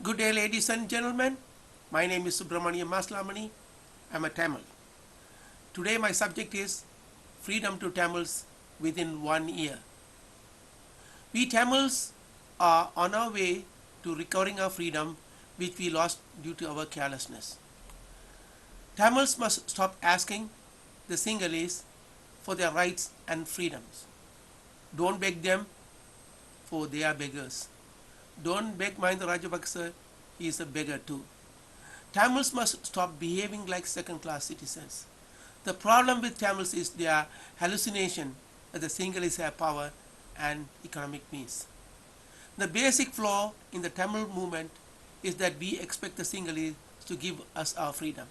Good day, ladies and gentlemen. My name is Subramaniam Maslamani. I'm a Tamil. Today, my subject is freedom to Tamils within 1 year. We Tamils are on our way to recovering our freedom, which we lost due to our carelessness. Tamils must stop asking the Sinhalese for their rights and freedoms. Don't beg them, for they are beggars. Don't beg Mahinda Rajapaksa, he is a beggar too. Tamils must stop behaving like second class citizens. The problem with Tamils is their hallucination that the Sinhalese have power and economic means. The basic flaw in the Tamil movement is that we expect the Sinhalese to give us our freedom,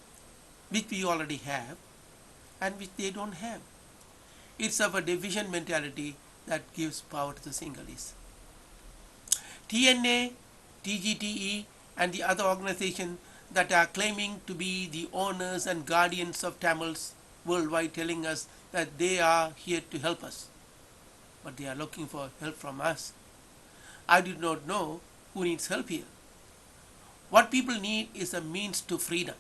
which we already have and which they don't have. It's our division mentality that gives power to the Sinhalese. TNA, TGTE, and the other organizations that are claiming to be the owners and guardians of Tamils worldwide telling us that they are here to help us. But they are looking for help from us. I do not know who needs help here. What people need is a means to freedom.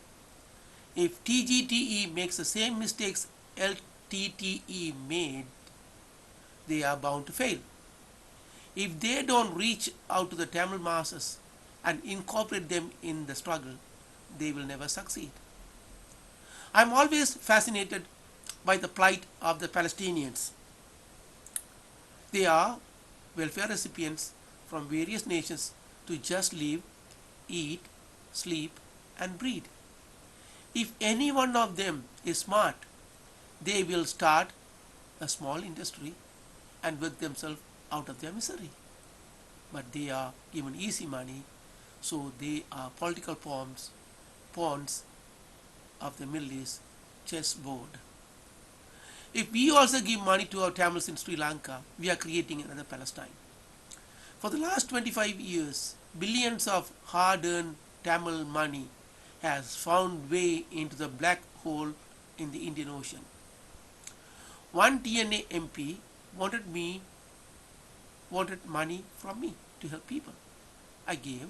If TGTE makes the same mistakes LTTE made, they are bound to fail. If they don't reach out to the Tamil masses and incorporate them in the struggle, they will never succeed. I am always fascinated by the plight of the Palestinians. They are welfare recipients from various nations to just live, eat, sleep, and breed. If any one of them is smart, they will start a small industry and work themselves out of their misery. But they are given easy money, so they are political pawns of the Middle East chessboard. If we also give money to our Tamils in Sri Lanka, we are creating another Palestine. For the last 25 years, billions of hard-earned Tamil money has found way into the black hole in the Indian Ocean. One TNA MP wanted money from me to help people. I gave,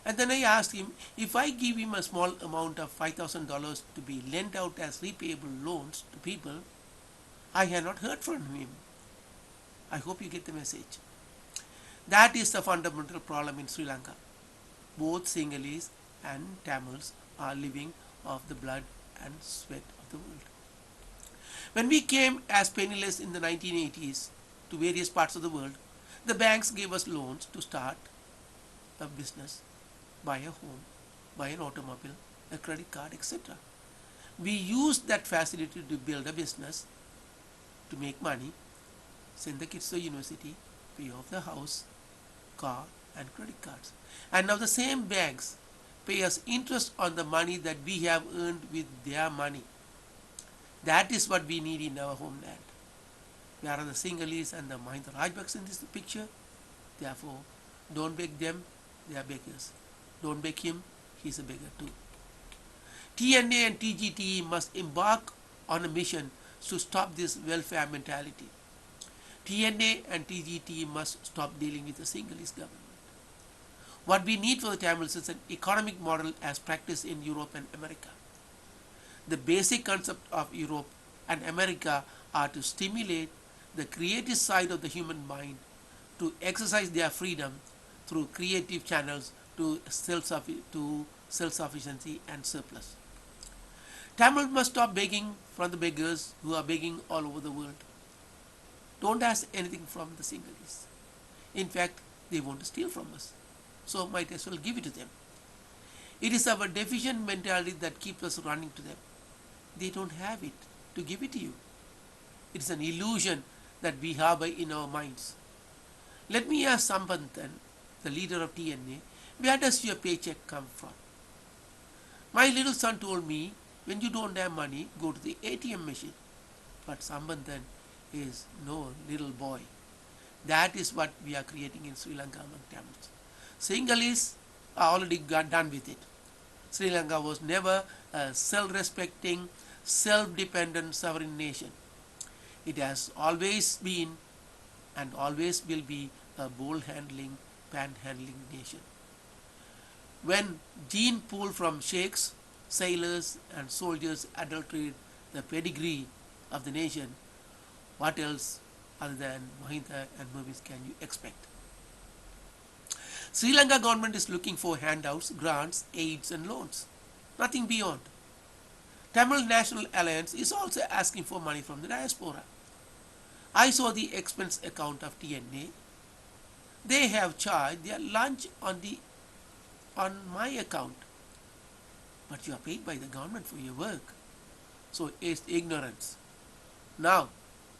and then I asked him if I give him a small amount of $5,000 to be lent out as repayable loans to people. I had not heard from him. I hope you get the message. That is the fundamental problem in Sri Lanka. Both Sinhalese and Tamils are living off the blood and sweat of the world. When we came as penniless in the 1980s to various parts of the world, the banks gave us loans to start a business, buy a home, buy an automobile, a credit card, etc. We used that facility to build a business, to make money, send the kids to university, pay off the house, car, and credit cards. And now the same banks pay us interest on the money that we have earned with their money. That is what we need in our homeland. Where are the Sinhalese and the Mahinda Rajapaksa in this picture? Therefore, don't beg them, they are beggars. Don't beg him, he is a beggar too. TNA and TGTE must embark on a mission to stop this welfare mentality. TNA and TGTE must stop dealing with the Sinhalese government. What we need for the Tamils is an economic model as practiced in Europe and America. The basic concept of Europe and America are to stimulate the creative side of the human mind, to exercise their freedom through creative channels to self-sufficiency and surplus. Tamils must stop begging from the beggars who are begging all over the world. Don't ask anything from the Sinhalese. In fact, they want to steal from us, so might as well give it to them. It is our deficient mentality that keeps us running to them. They don't have it to give it to you. It is an illusion that we harbor in our minds. Let me ask Sambanthan, the leader of TNA, where does your paycheck come from? My little son told me, when you don't have money, go to the ATM machine. But Sambanthan is no little boy. That is what we are creating in Sri Lanka among Tamils. Sinhalese are already done with it. Sri Lanka was never a self-respecting, self-dependent sovereign nation. It has always been and always will be a bull-handling, panhandling nation. When gene pool from sheikhs, sailors and soldiers adulterate the pedigree of the nation, what else other than Mahinda and movies can you expect? Sri Lanka government is looking for handouts, grants, aids and loans. Nothing beyond. Tamil National Alliance is also asking for money from the diaspora. I saw the expense account of TNA. They have charged their lunch on my account. But you are paid by the government for your work. So it's ignorance. Now,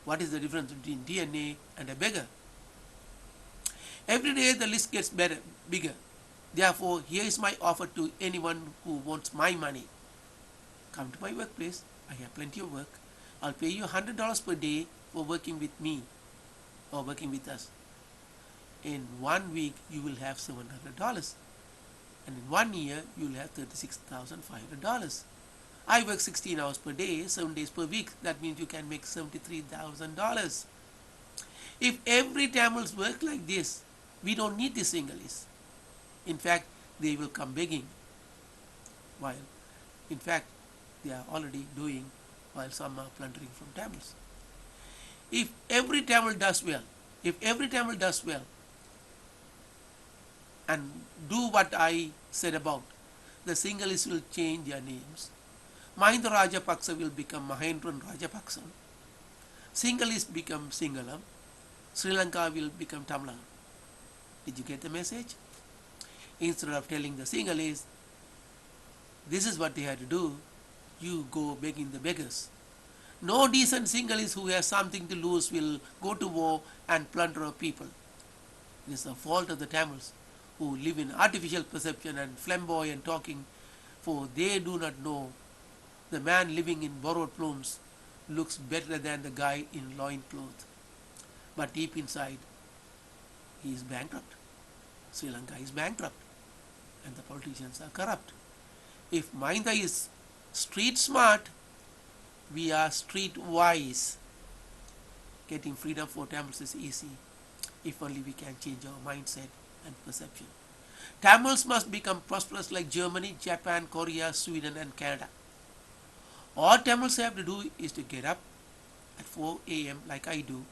what is the difference between DNA and a beggar? Every day the list gets bigger. Therefore, here is my offer to anyone who wants my money. Come to my workplace. I have plenty of work. I'll pay you $100 per day for working with me or working with us. In 1 week, you will have $700. And in 1 year, you will have $36,500. I work 16 hours per day, 7 days per week. That means you can make $73,000. If every Tamils work like this, we don't need the Sinhalese. In fact, they will come begging. While, in fact, they are already doing while some are plundering from Tamils. If every Tamil does well, and do what I said about, the Sinhalese will change their names. Mahinda Rajapaksa will become Mahendran Rajapaksa. Sinhalese become Singalam. Sri Lanka will become Tamil. Did you get the message? Instead of telling the Sinhalese, this is what they have to do, you go begging the beggars. No decent Sinhalese who has something to lose will go to war and plunder our people. It is the fault of the Tamils who live in artificial perception and flamboyant talking, for they do not know the man living in borrowed plumes looks better than the guy in loin cloth. But deep inside, he is bankrupt. Sri Lanka is bankrupt and the politicians are corrupt. If Mahinda is street smart, we are street wise. Getting freedom for Tamils is easy if only we can change our mindset and perception. Tamils must become prosperous like Germany, Japan, Korea, Sweden and Canada. All Tamils have to do is to get up at 4 a.m. like I do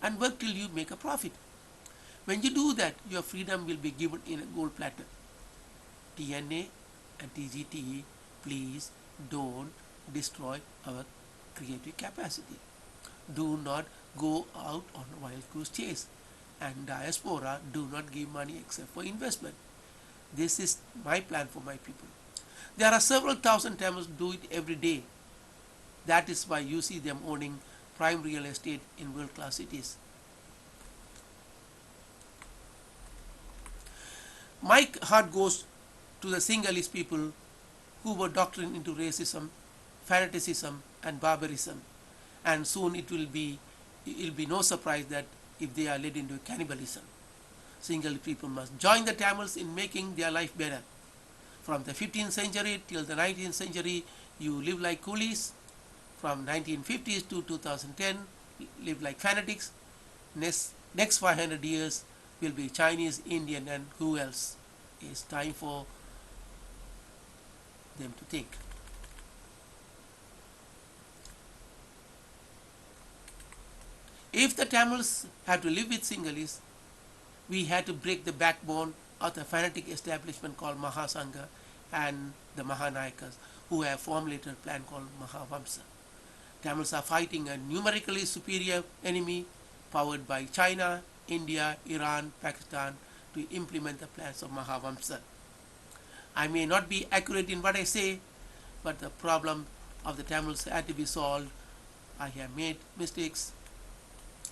and work till you make a profit. When you do that, your freedom will be given in a gold platter. TNA and TGTE, please don't destroy our creative capacity. Do not go out on a wild goose chase. And diaspora, do not give money except for investment. This is my plan for my people. There are several thousand Tamils do it every day. That is why you see them owning prime real estate in world-class cities. My heart goes to the Sinhalese people who were doctrined into racism, fanaticism and barbarism, and soon it will be no surprise that if they are led into cannibalism. Sinhalese people must join the Tamils in making their life better. From the 15th century till the 19th century, you live like coolies. From 1950s to 2010, live like fanatics. Next 500 years will be Chinese, Indian and who else. It's time for them to think. If the Tamils had to live with Sinhalese, we had to break the backbone of the fanatic establishment called Mahasangha and the Mahanayakas, who have formulated a plan called Mahavamsa. Tamils are fighting a numerically superior enemy powered by China, India, Iran, Pakistan to implement the plans of Mahavamsa. I may not be accurate in what I say, but the problem of the Tamils had to be solved. I have made mistakes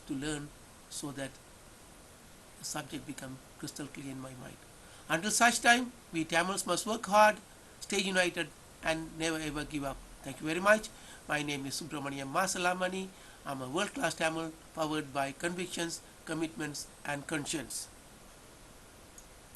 to learn so that the subject become crystal clear in my mind. Until such time, we Tamils must work hard, stay united and never ever give up. Thank you very much. My name is Subramaniam Masalamani. I'm a world-class Tamil powered by convictions, commitments and conscience.